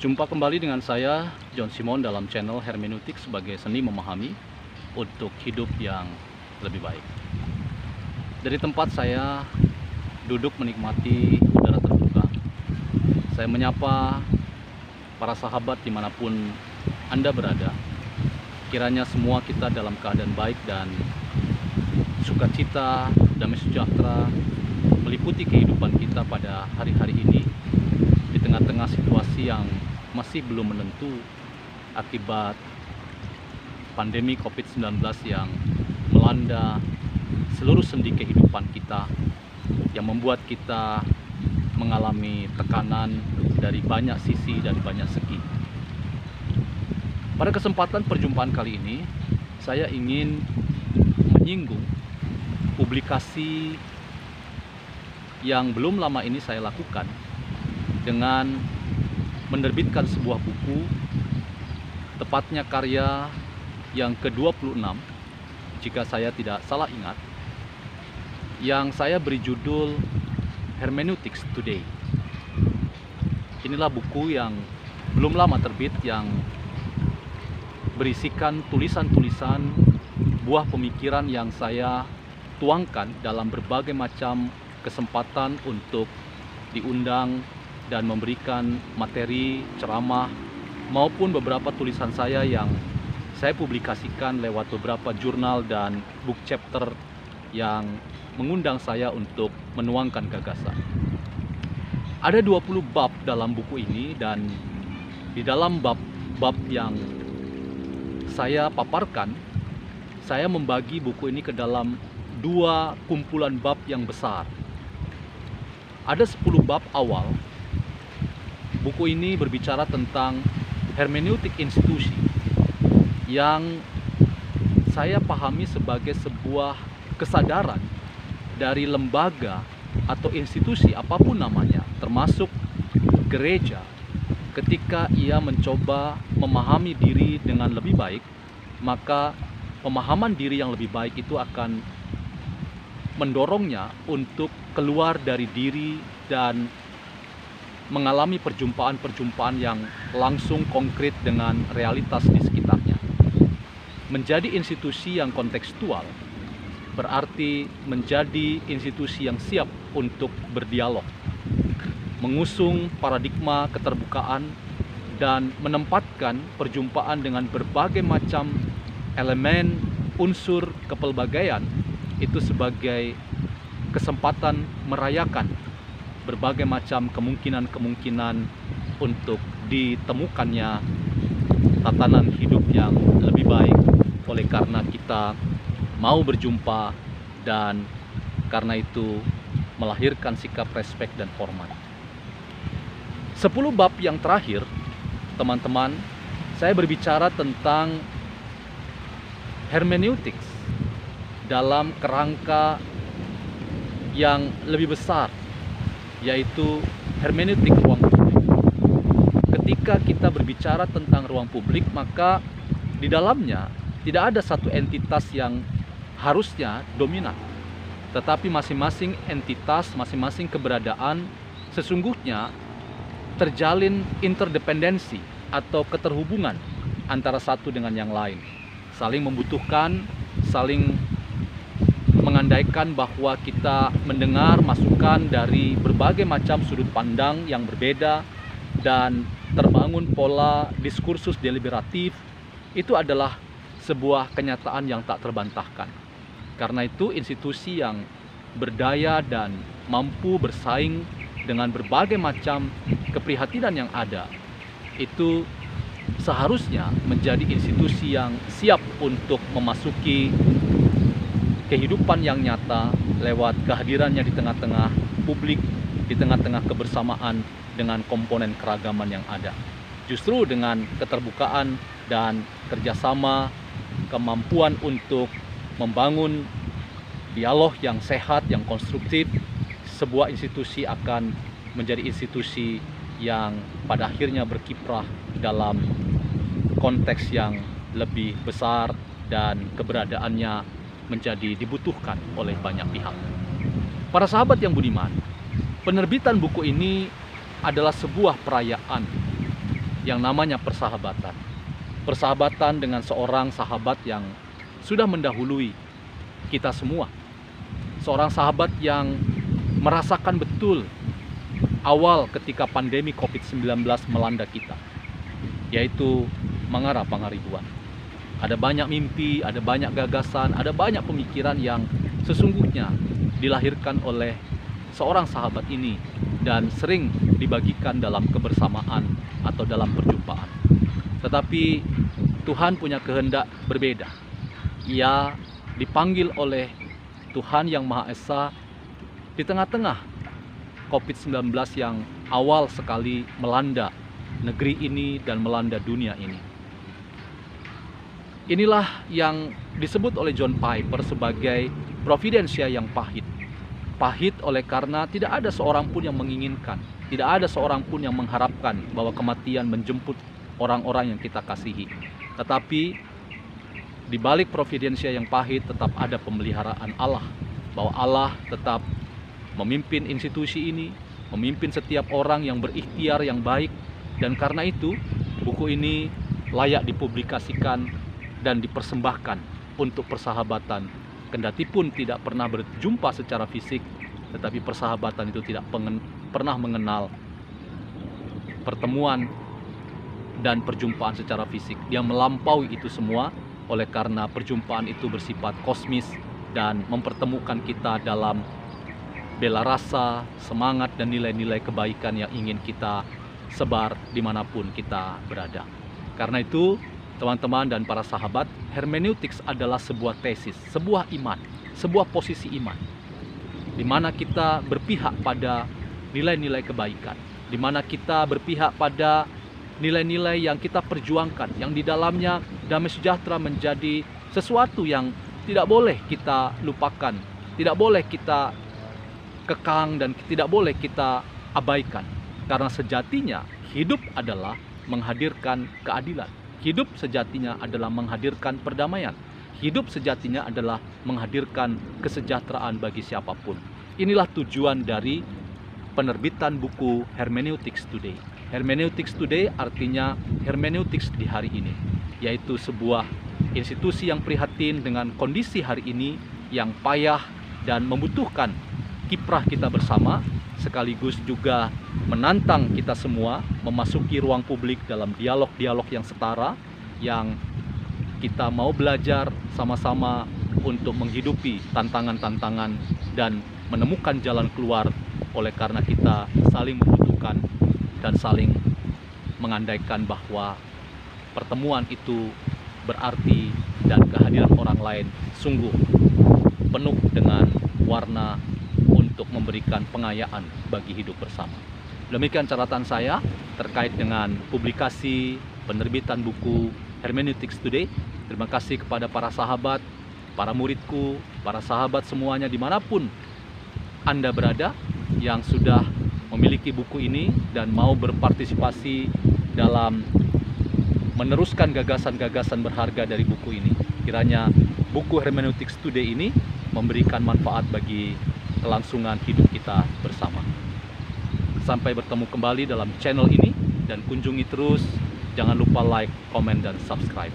Jumpa kembali dengan saya, John Simon, dalam channel Hermeneutik sebagai seni memahami untuk hidup yang lebih baik. Dari tempat saya duduk menikmati udara terbuka, saya menyapa para sahabat dimanapun Anda berada. Kiranya semua kita dalam keadaan baik dan sukacita, damai sejahtera meliputi kehidupan kita pada hari-hari ini di tengah-tengah situasi yang masih belum menentu akibat pandemi COVID-19 yang melanda seluruh sendi kehidupan kita, yang membuat kita mengalami tekanan dari banyak sisi dan banyak segi. Pada kesempatan perjumpaan kali ini, saya ingin menyinggung publikasi yang belum lama ini saya lakukan dengan menerbitkan sebuah buku, tepatnya karya yang ke-26, jika saya tidak salah ingat, yang saya beri judul Hermeneutics Today. Inilah buku yang belum lama terbit, yang berisikan tulisan-tulisan buah pemikiran yang saya tuangkan dalam berbagai macam kesempatan untuk diundang dan memberikan materi ceramah maupun beberapa tulisan saya yang saya publikasikan lewat beberapa jurnal dan book chapter yang mengundang saya untuk menuangkan gagasan. Ada 20 bab dalam buku ini, dan di dalam bab-bab yang saya paparkan, saya membagi buku ini ke dalam dua kumpulan bab yang besar. Ada 10 bab awal. Buku ini berbicara tentang hermeneutik institusi yang saya pahami sebagai sebuah kesadaran dari lembaga atau institusi apapun namanya, termasuk gereja, ketika ia mencoba memahami diri dengan lebih baik, maka pemahaman diri yang lebih baik itu akan mendorongnya untuk keluar dari diri dan mengalami perjumpaan-perjumpaan yang langsung konkret dengan realitas di sekitarnya. Menjadi institusi yang kontekstual berarti menjadi institusi yang siap untuk berdialog, mengusung paradigma keterbukaan, dan menempatkan perjumpaan dengan berbagai macam elemen unsur kepelbagaian itu sebagai kesempatan merayakan berbagai macam kemungkinan-kemungkinan untuk ditemukannya tatanan hidup yang lebih baik, oleh karena kita mau berjumpa dan karena itu melahirkan sikap respek dan hormat. 10 bab yang terakhir, teman-teman, saya berbicara tentang hermeneutics dalam kerangka yang lebih besar, yaitu hermeneutik ruang publik. Ketika kita berbicara tentang ruang publik, maka di dalamnya tidak ada satu entitas yang harusnya dominan, tetapi masing-masing entitas, masing-masing keberadaan sesungguhnya terjalin interdependensi atau keterhubungan antara satu dengan yang lain, saling membutuhkan, saling mengandaikan bahwa kita mendengar masukan dari berbagai macam sudut pandang yang berbeda dan terbangun pola diskursus deliberatif. Itu adalah sebuah kenyataan yang tak terbantahkan. Karena itu institusi yang berdaya dan mampu bersaing dengan berbagai macam keprihatinan yang ada, itu seharusnya menjadi institusi yang siap untuk memasuki kehidupan yang nyata lewat kehadirannya di tengah-tengah publik, di tengah-tengah kebersamaan dengan komponen keragaman yang ada. Justru dengan keterbukaan dan kerjasama, kemampuan untuk membangun dialog yang sehat, yang konstruktif, sebuah institusi akan menjadi institusi yang pada akhirnya berkiprah dalam konteks yang lebih besar dan keberadaannya menjadi dibutuhkan oleh banyak pihak. Para sahabat yang budiman, penerbitan buku ini adalah sebuah perayaan yang namanya persahabatan. Persahabatan dengan seorang sahabat yang sudah mendahului kita semua. Seorang sahabat yang merasakan betul awal ketika pandemi COVID-19 melanda kita, yaitu Mangara Pangaribuan. Ada banyak mimpi, ada banyak gagasan, ada banyak pemikiran yang sesungguhnya dilahirkan oleh seorang sahabat ini dan sering dibagikan dalam kebersamaan atau dalam perjumpaan. Tetapi Tuhan punya kehendak berbeda. Ia dipanggil oleh Tuhan yang Maha Esa di tengah-tengah COVID-19 yang awal sekali melanda negeri ini dan melanda dunia ini. Inilah yang disebut oleh John Piper sebagai providensia yang pahit. Pahit oleh karena tidak ada seorang pun yang menginginkan, tidak ada seorang pun yang mengharapkan bahwa kematian menjemput orang-orang yang kita kasihi. Tetapi di balik providensia yang pahit tetap ada pemeliharaan Allah, bahwa Allah tetap memimpin institusi ini, memimpin setiap orang yang berikhtiar yang baik, dan karena itu buku ini layak dipublikasikan dan dipersembahkan untuk persahabatan. Kendati pun tidak pernah berjumpa secara fisik, tetapi persahabatan itu tidak pernah mengenal pertemuan dan perjumpaan secara fisik. Dia melampaui itu semua oleh karena perjumpaan itu bersifat kosmis dan mempertemukan kita dalam bela rasa, semangat, dan nilai-nilai kebaikan yang ingin kita sebar dimanapun kita berada. Karena itu, teman-teman dan para sahabat, hermeneutics adalah sebuah tesis, sebuah iman, sebuah posisi iman, di mana kita berpihak pada nilai-nilai kebaikan, di mana kita berpihak pada nilai-nilai yang kita perjuangkan, yang di dalamnya damai sejahtera menjadi sesuatu yang tidak boleh kita lupakan, tidak boleh kita kekang, dan tidak boleh kita abaikan. Karena sejatinya hidup adalah menghadirkan keadilan. Hidup sejatinya adalah menghadirkan perdamaian. Hidup sejatinya adalah menghadirkan kesejahteraan bagi siapapun. Inilah tujuan dari penerbitan buku Hermeneutics Today. Hermeneutics Today artinya hermeneutics di hari ini, yaitu sebuah institusi yang prihatin dengan kondisi hari ini yang payah dan membutuhkan kiprah kita bersama, sekaligus juga menantang kita semua memasuki ruang publik dalam dialog-dialog yang setara, yang kita mau belajar sama-sama untuk menghidupi tantangan-tantangan dan menemukan jalan keluar, oleh karena kita saling membutuhkan dan saling mengandaikan bahwa pertemuan itu berarti dan kehadiran orang lain sungguh penuh dengan warna untuk memberikan pengayaan bagi hidup bersama. Demikian catatan saya terkait dengan publikasi penerbitan buku Hermeneutics Today. Terima kasih kepada para sahabat, para muridku, para sahabat semuanya dimanapun Anda berada yang sudah memiliki buku ini dan mau berpartisipasi dalam meneruskan gagasan-gagasan berharga dari buku ini. Kiranya buku Hermeneutics Today ini memberikan manfaat bagi kelangsungan hidup kita bersama. Sampai bertemu kembali dalam channel ini, dan kunjungi terus, jangan lupa like, komen, dan subscribe.